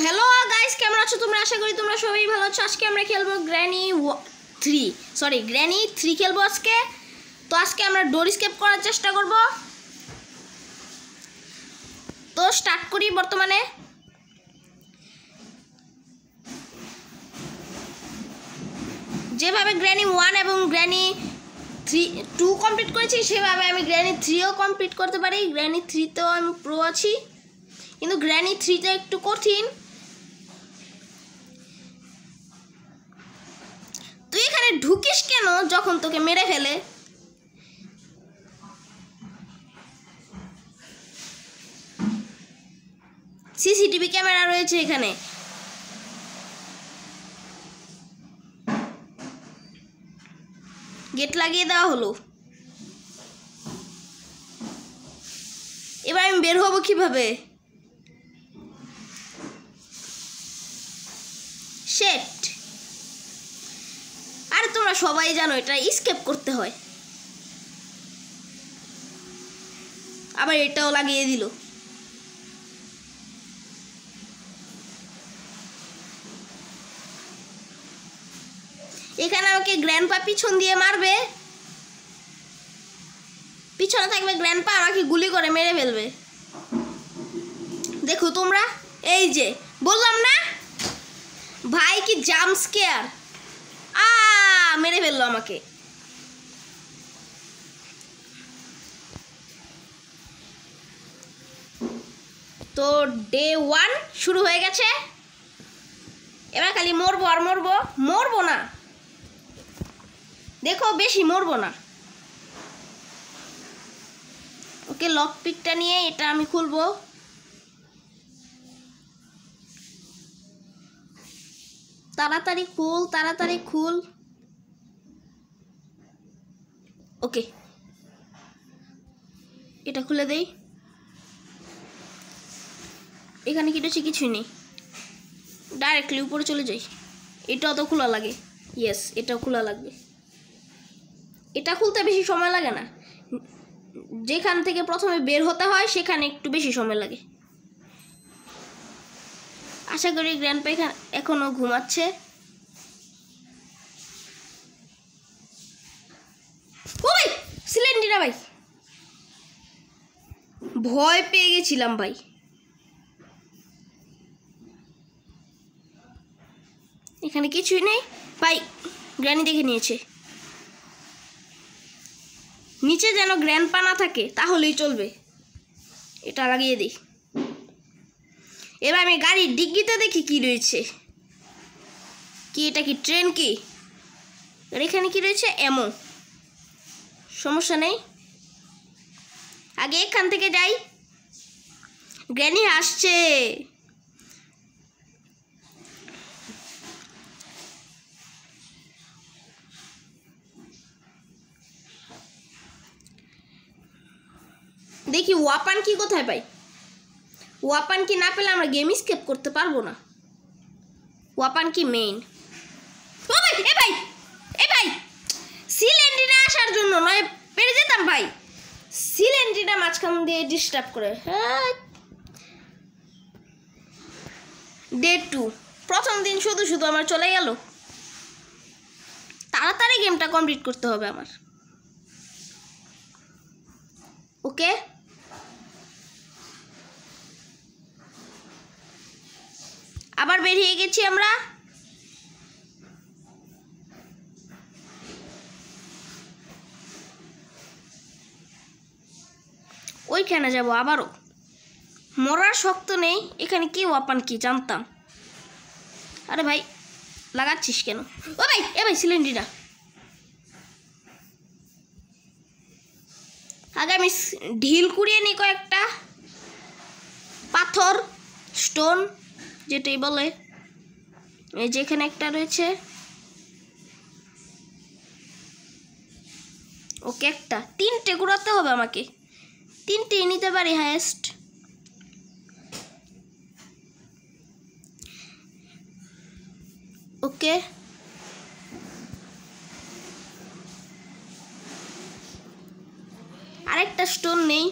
Hello guys কেমন আছো তোমরা আশা করি তোমরা সবাই ভালো আছো। আজকে আমরা খেলবো গ্র্যানি 3 খেলবো আজকে। তো আজকে আমরা ডোর এসকেপ করার চেষ্টা করব। তো স্টার্ট করি। বর্তমানে যেভাবে গ্র্যানি 1 এবং গ্র্যানি 2 কমপ্লিট করেছি সেভাবে আমি গ্র্যানি 3ও কমপ্লিট করতে পারি। গ্র্যানি 3 তেও আমি প্রো আছি, কিন্তু গ্র্যানি 3টা একটু কঠিন। তুই এখানে ঢুকিস কেন যখন তোকে মেরে ফেলে? সিসিটিভি ক্যামেরা রয়েছে এখানে। গেট লাগিয়ে দেওয়া হলো। এবার আমি বের হব কিভাবে? শেট, আরে তোমরা সবাই জানো এটা এসকেপ করতে হয়। আবার এটাও লাগিয়ে দিল। এখানে আমাকে গ্র্যান্ডপা পিছন দিয়ে মারবে। পিছনে থাকবে গ্র্যান্ডপা, আমাকে গুলি করে মেরে ফেলবে। দেখো তোমরা, এই যে বললাম না ভাই, কি জাম্প স্কেয়ার! মেরে ফেললো আমাকে। তো ডে 1 শুরু হয়ে গেছে। এবার খালি মরবো আর মরবো না। দেখো বেশি মরবো না। ওকে, লক পিকটা নিয়ে এটা আমি খুলবো। তাড়াতাড়ি খুল। ওকে, এটা খুলে দেই। এখানে কি রয়েছে? কিছুই নেই। ডাইরেক্টলি উপরে চলে যাই। এটাও তো খোলা লাগে। ইয়েস, এটাও খোলা লাগবে। এটা খুলতে বেশি সময় লাগে না। যেখান থেকে প্রথমে বের হতে হয় সেখানে একটু বেশি সময় লাগে। আশা করি গ্র্যান্ডপা এখনো ঘুমাচ্ছে। ওই সিলিন্ডার ভাই, ভয় পেয়ে গেছিলাম ভাই। এখানে কিছুই নেই ভাই। গ্র্যানি দেখে নিয়েছে। নিচে যেন গ্র্যান্ডপা না থাকে, তাহলেই চলবে। এটা লাগিয়ে দিই। এবার আমি গাড়ির ডিগ্গিতে দেখি কি রয়েছে। কি এটা? কি ট্রেন? কি আর এখানে কি রয়েছে? এমো। সমস্যা নেই, আগে এখান থেকে যাই। গ্র্যানি আসছে। দেখি ওয়াপান কি কোথায় পাই। ওয়াপান কি না পেলে আমরা গেম স্কেপ করতে পারবো না। ওয়াপান কি মেইন? ও ভাই, এ ভাই সিলেন্ডিনা আসার জন্য নয় পেরে যেতাম ভাই। সিলেন্ডিনা মাঝখান দিয়ে ডিস্টার্ব করে। হ্যাঁ, ডে 2 প্রথম দিন শুধু আমার চলে গেল। তাড়াতাড়ি গেমটা কমপ্লিট করতে হবে আমার। ওকে, আবার বেরিয়ে গেছি আমরা। ওইখানে যাব আবারও। মরার শক্ত নেই। এখানে কি ওয়াপান কি জানতাম। আরে ভাই লাগাচ্ছিস কেন? ও ভাই, ভাই সিলিন্ডারটা আগে আমি ঢিল কুড়িয়ে নিই কয়েকটা। পাথর, স্টোন যেটাই বলে। এই যেখানে একটা রয়েছে। ওকে, একটা 3টে ঘুরাতে হবে আমাকে। 3টেই নিতে পারি হায়েস্ট। ওকে, আরেকটা স্টোন নেই।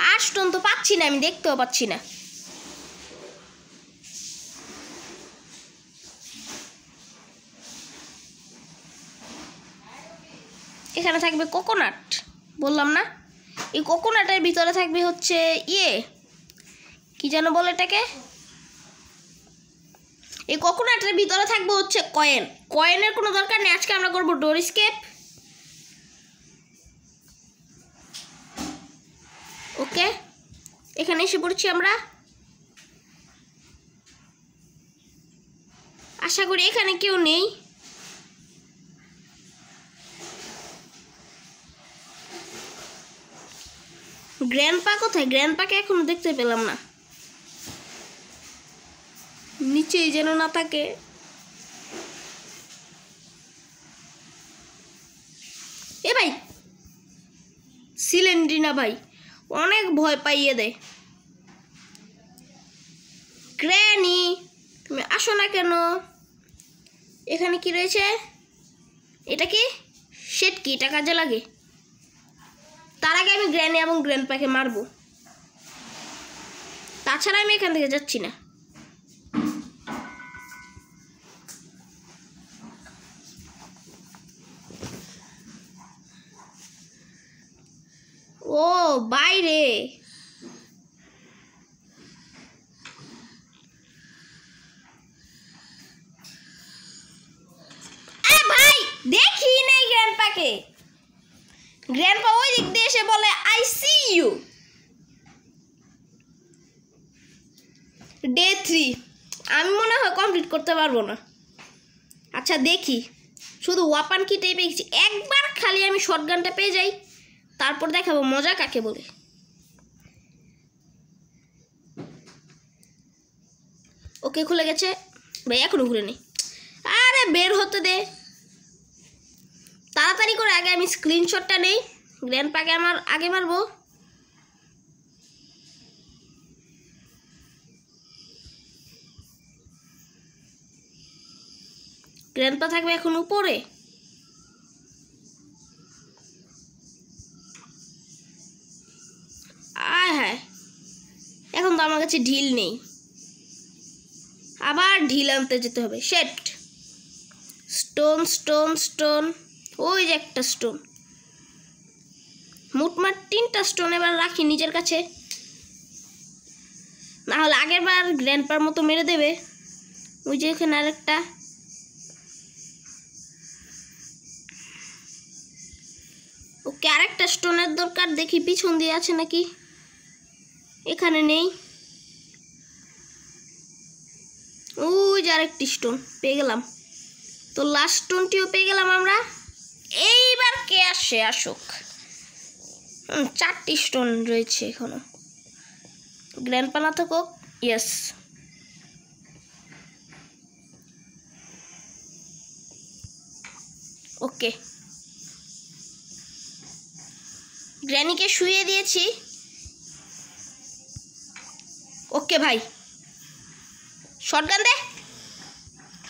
আর স্টোন তো পাচ্ছি না, আমি দেখতেও পাচ্ছি না। এখানে থাকবে কোকোনাট, বললাম না? এই কোকোনাটের ভিতরে থাকবে হচ্ছে কি যেন বলে এটাকে, এই কোকোনাটের ভিতরে থাকবে হচ্ছে কয়েন। কয়েনের কোনো দরকার নেই, আজকে আমরা করবো ডোর এস্কেপ। ওকে, এখানে এসে পড়ছি আমরা। আশা করি এখানে কেউ নেই। গ্র্যান্ডপা কোথায়? গ্র্যান্ডপাকে এখনো দেখতে পেলাম না। নিচেই যেন না থাকে। এ ভাই, সিলেন্ড্রিনা ভাই অনেক ভয় পাইয়ে দেয়। গ্র্যানি তুমি আসো না কেন? এখানে কি রয়েছে? এটা কি শেট? কি এটা কাজে লাগে? তার আগে আমি গ্র্যানি এবং গ্র্যান্ডপাকে মারবো, তাছাড়া আমি এখান থেকে যাচ্ছি না। ও বাইরে, ভাই দেখি নাই গ্র্যান্ডপাকে। গ্র্যান্ডপা ওই দিক দিয়ে এসে বলে আই সি ইউ। ডে 3 আমি মনে হয় কমপ্লিট করতে পারবো না। আচ্ছা দেখি, শুধু ওয়াপান কিটাই পেয়েছি। একবার খালি আমি শটগানটা পেয়ে যাই, তারপর দেখাবো মজা কাকে বলে। ওকে খুলে গেছে ভাই, এখনো খুলে নেই। আরে বের হতে দে তাড়াতাড়ি করে, আগে আমি স্ক্রিনশটটা নেই। গ্র্যান্ডপাকে আমার আগে মারবো। গ্র্যান্ডপা থাকবে এখন উপরে। আয় হ্যাঁ, এখন তো আমার কাছে ঢিল নেই, আবার ঢিল আনতে যেতে হবে। শেট, স্টোন স্টোন স্টোন, ওই যে একটা স্টোন। মোটমাট 3টা স্টোন এবার রাখি নিজের কাছে, না হলে আগের বার গ্র্যান্ডপার মতো মেরে দেবে। ওই যে এখানে আরেকটা। ওকে, আরেকটা স্টোনের দরকার, দেখি পিছন দিয়ে আছে নাকি। এখানে নেই। ওই যে আরেকটি স্টোন পেয়ে গেলাম, তো লাস্ট স্টোনটিও পেয়ে গেলাম আমরা। এইবার কে আসে আসুক। 4টি স্টোন রয়েছে এখনো। গ্র্যান্ডপা না থাকুক। ইয়েস, ওকে, গ্র্যানিকে শুইয়ে দিয়েছি। ওকে ভাই, শটগান দে।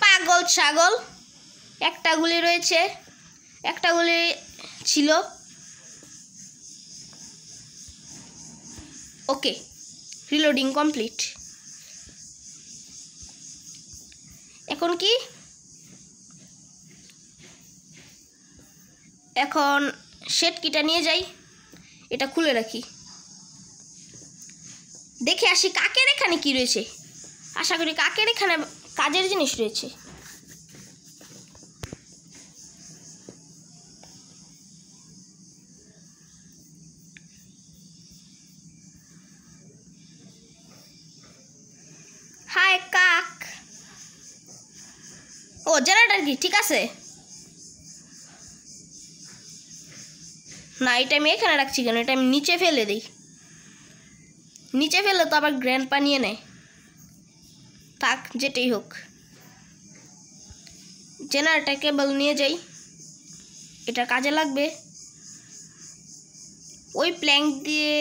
পাগল ছাগল, একটা গুলি রয়েছে, একটা গুলি ছিল। ওকে, রিলোডিং কমপ্লিট। এখন কি? এখন শেড কিটা নিয়ে যাই, এটা খুলে রাখি, দেখে আসি কাকের এখানে কি রয়েছে। আশা করি কাকের এখানে কাজের জিনিস রয়েছে। হাই কাক। ও জেনারেটর কি ঠিক আছে? না, এটা আমি এখানে রাখছি কেন? এটা আমি নিচে ফেলে দিই। নিচে ফেলে তো আবার গ্র্যান্ডপা নিয়ে নেয়। থাক, যেটাই হোক। জেনারেটর কেবল নিয়ে যাই, এটা কাজে লাগবে। ওই প্ল্যাঙ্ক দিয়ে,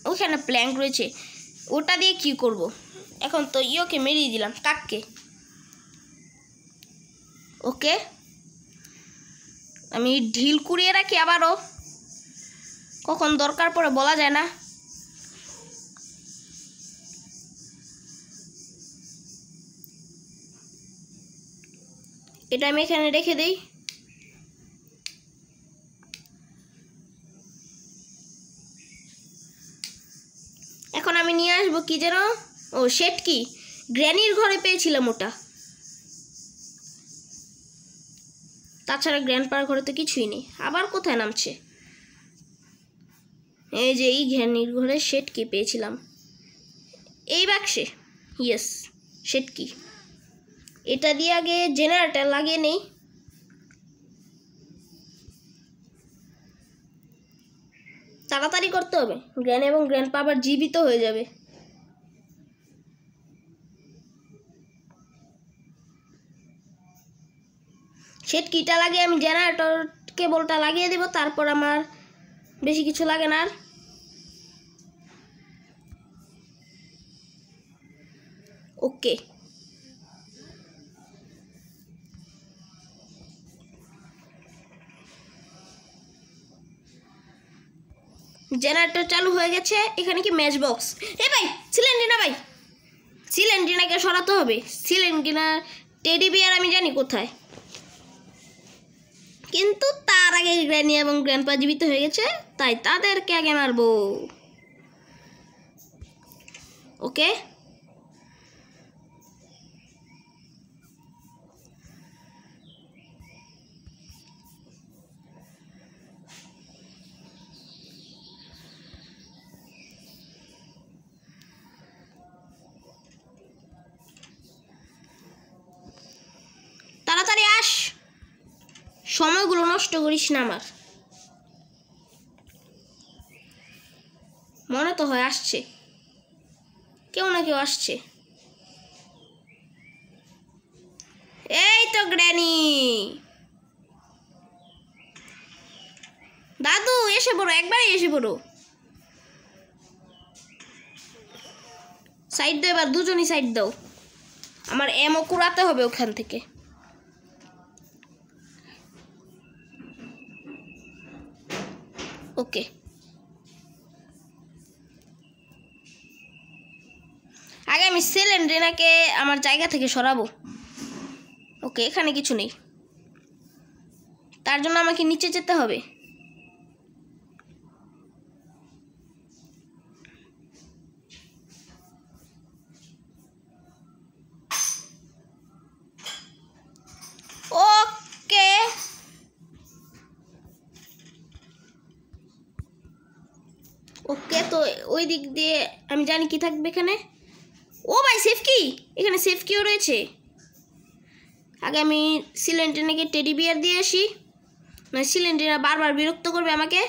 ওইখানে প্ল্যাঙ্ক রয়েছে, ওটা দিয়ে কি করব? এখন তো ইয়োকে মেরিয়ে দিলাম, কাককে। ওকে, আমি ঢিল কুড়িয়ে রাখি, আবারও কখন দরকার পড়ে বলা যায় না। এটা আমি এখানে রেখে দিই। কি যেন, ও সেট কি, গ্র্যানির ঘরে পেয়েছিলাম ওটা। তাছাড়া গ্র্যান্ডপার ঘরে তো কিছুই নেই। আবার কোথায় নামছে? এই যে এই গ্র্যানির ঘরে সেট কি পেয়েছিলাম, এই বাক্সে। ইয়েস, সেট কি। এটা দিয়ে আগে জেনারেটর লাগিয়ে নেই। তাড়াতাড়ি করতে হবে, গ্র্যান এবং গ্র্যান্ডপা আবার জীবিত হয়ে যাবে। সেট কিটা লাগিয়ে আমি জেনারেটর কেবলটা লাগিয়ে দেব, তারপর আমার বেশি কিছু লাগে না আর। ওকে, জেনারেটর চালু হয়ে গেছে। এখানে কি ম্যাচ বক্স? এ ভাই, সিলেন্ডিনা ভাই, সিলেন্ডিনাকে সরাতে হবে। সিলেন্ডিনা টেডি বিয়ার আমি জানি কোথায়, কিন্তু তার আগে গ্র্যানি এবং গ্র্যান্ডপা জীবিত হয়ে গেছে, তাই তাদেরকে আগে মারবো। ওকে, তাড়াতাড়ি আস, সময়গুলো নষ্ট করিস না আমার। মনে তো হয় আসছে, কেউ না কেউ আসছে। এই তো গ্র্যানি, দাদু এসে পড়ো, একবারই এসে পড়ো। সাইড দাও এবার, দুজনই সাইড দাও, আমার এমও কুড়াতে হবে ওখান থেকে। ওকে, আগে আমি সিলেন্ড্রিনাকে আমার জায়গা থেকে সরাবো। ওকে, এখানে কিছু নেই, তার জন্য আমাকে নিচে যেতে হবে। ওকে, ওকে, তো ওই দিক দিয়ে আমি জানি কি থাকবে এখানে। ও ভাই, সেফ কি, এখানে সেফ কিও রয়েছে। আগে আমি সিলেন্ড্রিনাকে টেডি বিয়ার দিয়ে আসি, না সিলেন্ড্রিনা বারবার বিরক্ত করবে আমাকে।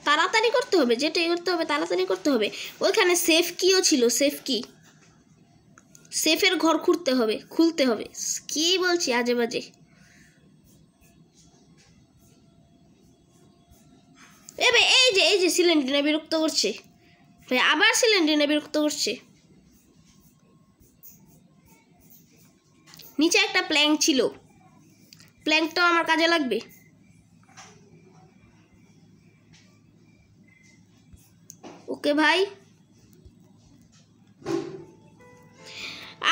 তাড়াতাড়ি করতে হবে, যেটাই করতে হবে তাড়াতাড়ি করতে হবে। ওইখানে সেফ কিও ছিল, সেফ কি, সেফের ঘর খুঁড়তে হবে, খুলতে হবে। কি বলছি আজে বাজে। এ ভাই, এই যে সিলেন্ড্রিনা বিরক্ত করছে ভাই, আবার সিলেন্ড্রিনা বিরক্ত করছে। নিচে একটা প্ল্যাঙ্ক ছিল, প্ল্যাঙ্কটাও আমার কাজে লাগবে। ওকে ভাই,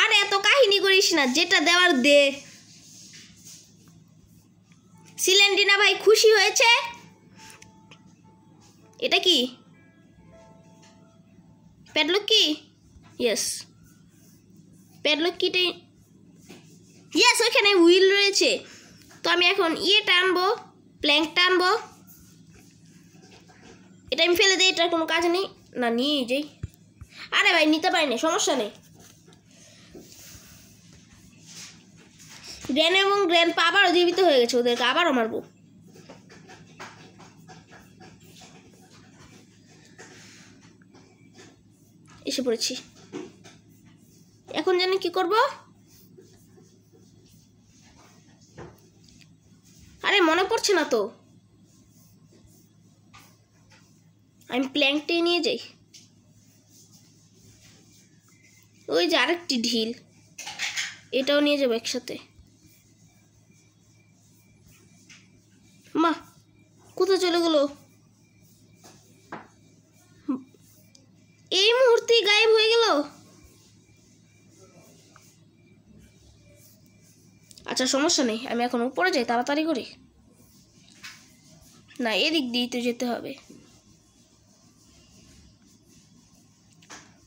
আর এত কাহিনী করিস না, যেটা দেওয়ার দে। সিলেন্ড্রিনা ভাই খুশি হয়েছে। এটা কি প্যাডলক কি? ইয়েস, প্যাডলক কিটে, ইয়েস, ওইখানে হুইল রয়েছে। তো আমি এখন ইয়েটা আনবো, প্ল্যাঙ্কটা আনবো। এটা আমি ফেলে দিই, এটার কোনো কাজ নেই, না নিয়ে যাই। আরে ভাই নিতে পারি না, সমস্যা নেই। গ্র্যান এবং গ্র্যান্ডপা আবারও জীবিত হয়ে গেছে, ওদেরকে আবারও মারবো। এসে পড়েছি, এখন জানি কি করব। আরে মনে পড়ছে না তো, আমি প্ল্যাঙ্কটাই নিয়ে যাই। ওই যে আরেকটি ঢিল, এটাও নিয়ে যাবো একসাথে। মা কোথায় চলে গেল? এই মুহূর্তেই গায়েব হয়ে গেল। আচ্ছা সমস্যা নেই, আমি এখন উপরে যাই তাড়াতাড়ি করে। না, এদিক দিয়েই তো যেতে হবে।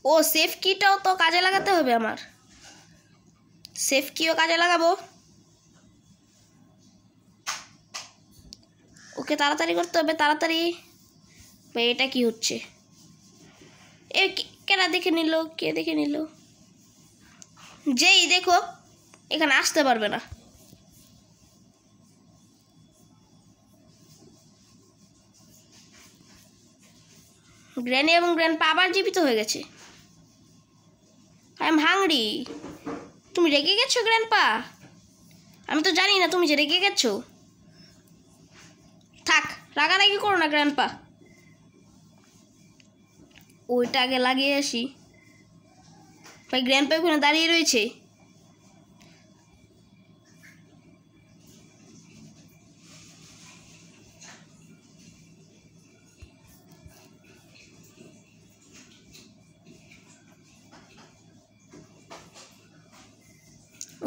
ও সেফ কিটাও তো কাজে লাগাতে হবে আমার। সেফ কিও কাজে লাগাবো। ওকে তাড়াতাড়ি করতে হবে, তাড়াতাড়ি। ভাই এটা কি হচ্ছে? এ কেনা দেখে নিল, কে দেখে নিল? যেই দেখো এখানে আসতে পারবে না। গ্র্যানি এবং গ্র্যান্ডপা আবার জীবিত হয়ে গেছে। I am hungry. তুমি রেগে গেছো গ্র্যান্ডপা? আমি তো জানি না তুমি যে রেগে গেছো। থাক, রাগারাগি করো না গ্র্যান্ডপা। ওইটা আগে লাগিয়ে আসি। ভাই গ্র্যান্ডপা ওখানে দাঁড়িয়ে রয়েছে।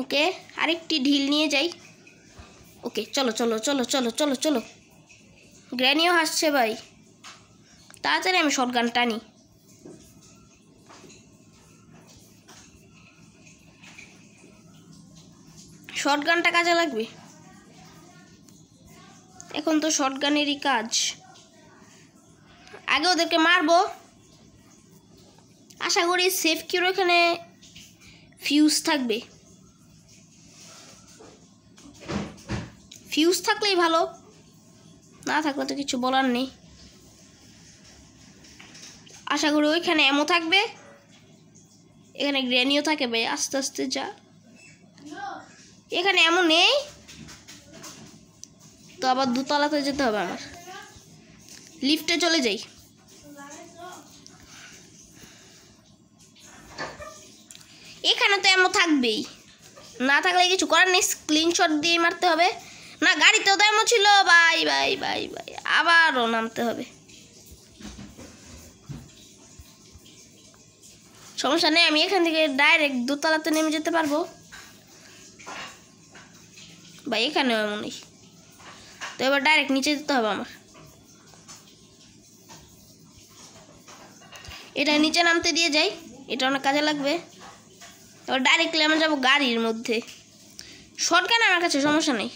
ওকে আরেকটি ঢিল নিয়ে যাই। ওকে চলো চলো চলো চলো চলো চলো। গ্র্যানিও হাসছে ভাই। তাড়াতাড়ি আমি শটগান টানি। শটগানটা কাজে লাগবে। এখন তো শটগানেরই কাজ। আগে ওদেরকে মারবো। আশা করি সেফ কিউর এখানে ফিউজ থাকবে। ফিউজ থাকলেই ভালো, না থাকলে তো কিছু বলার নেই। আশা করি ওইখানে এমও থাকবে, এখানে গ্র্যানিও থাকে। ভাই আস্তে আস্তে যা। এখানে এমন নেই তো, আবার দোতলাতে যেতে হবে আমার। লিফটে চলে যাই। এখানে তো এমন থাকবেই, না থাকলে কিছু করার নেই। স্ক্রিনশট দিয়ে মারতে হবে। না গাড়িতেও তো এমন ছিল। বাই বাই বাই বাই, আবারও নামতে হবে। সমস্যা নেই, আমি এখান থেকে ডাইরেক্ট দোতলাতে নেমে যেতে পারবো। ভাই এখানেও এমন নেই তো, এবার ডাইরেক্ট নিচে যেতে হবে আমার। এটা নিচে নামতে দিয়ে যাই, এটা অনেক কাজে লাগবে। এবার ডাইরেক্টলি আমরা যাবো গাড়ির মধ্যে। শর্টগান আমার কাছে, সমস্যা নেই।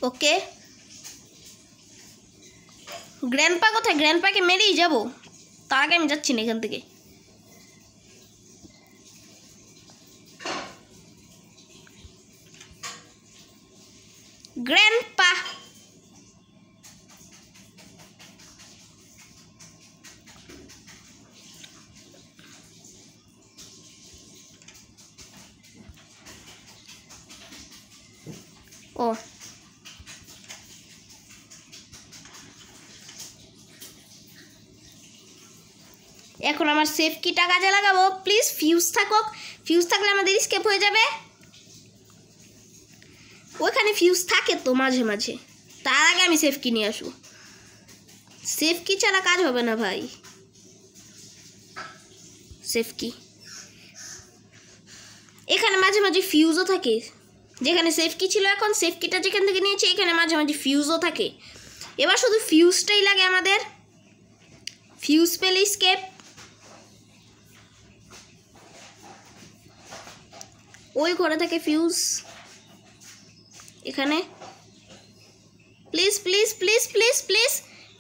ওকে গ্র্যান্ডপা কোথায়? গ্র্যান্ডপাকে মেরেই যাবো, তার আগে আমি যাচ্ছি না এখান থেকে। গ্র্যান্ডপা ও এখন আমার সেফ কিটা কাজে লাগাবো। প্লিজ ফিউজ থাকুক, ফিউজ থাকলে আমাদের স্কেপ হয়ে যাবে। ওইখানে ফিউজ থাকে তো মাঝে মাঝে, তার আগে আমি সেফ কি নিয়ে আসবো। সেফ কি ছাড়া কাজ হবে না ভাই। সেফ কি এখানে মাঝে মাঝে ফিউজও থাকে। যেখানে সেফ কি ছিল, এখন সেফ কিটা যেখান থেকে নিয়েছি এখানে মাঝে মাঝে ফিউজও থাকে। এবার শুধু ফিউজটাই লাগে আমাদের। ফিউজ পেলে স্কেপ। ওই ঘরে থাকে ফিউজ। এখানে please please please please please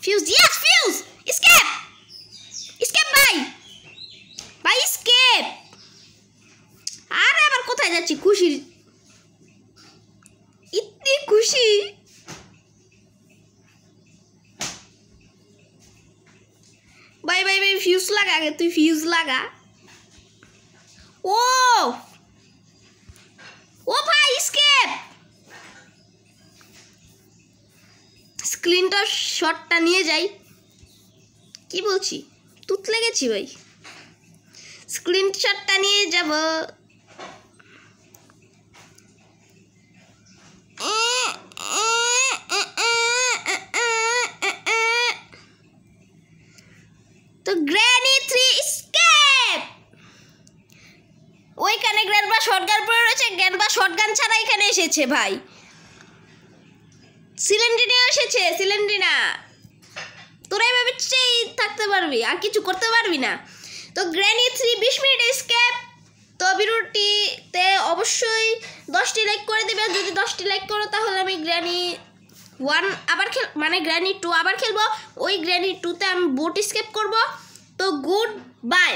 fuse. Yes fuse. Escape escape ভাই, ভাই স্কেপ। আরে আবার কোথায় যাচ্ছি? খুশি, ইতনি খুশি। ভাই ভাই ভাই ফিউজ লাগা আগে, তুই ফিউজ লাগা। ও ও ভাই স্কেপ। স্ক্রিনটা শটটা নিয়ে যাই। কি বলছি, তুতলে গেছি ভাই। স্ক্রিনশটটা নিয়ে যাব। শটগান ছাড়া এখানে এসেছে ভাই। সিলিন্ড্রিনা এসেছে, সিলিন্ড্রিনা। তোরা এভাবে থাকতে পারবি, আর কিছু করতে পারবি না। তো গ্র্যানি 3 20 মিনিট স্কেপ। তো ভিডিওটিতে অবশ্যই 10টি লাইক করে দেবে। যদি 10টি লাইক করো তাহলে আমি গ্র্যানি 1 আবার মানে গ্র্যানি 2 আবার খেলবো। ওই গ্র্যানি 2তে আমি বোট স্কেপ করব। তো গুড বাই।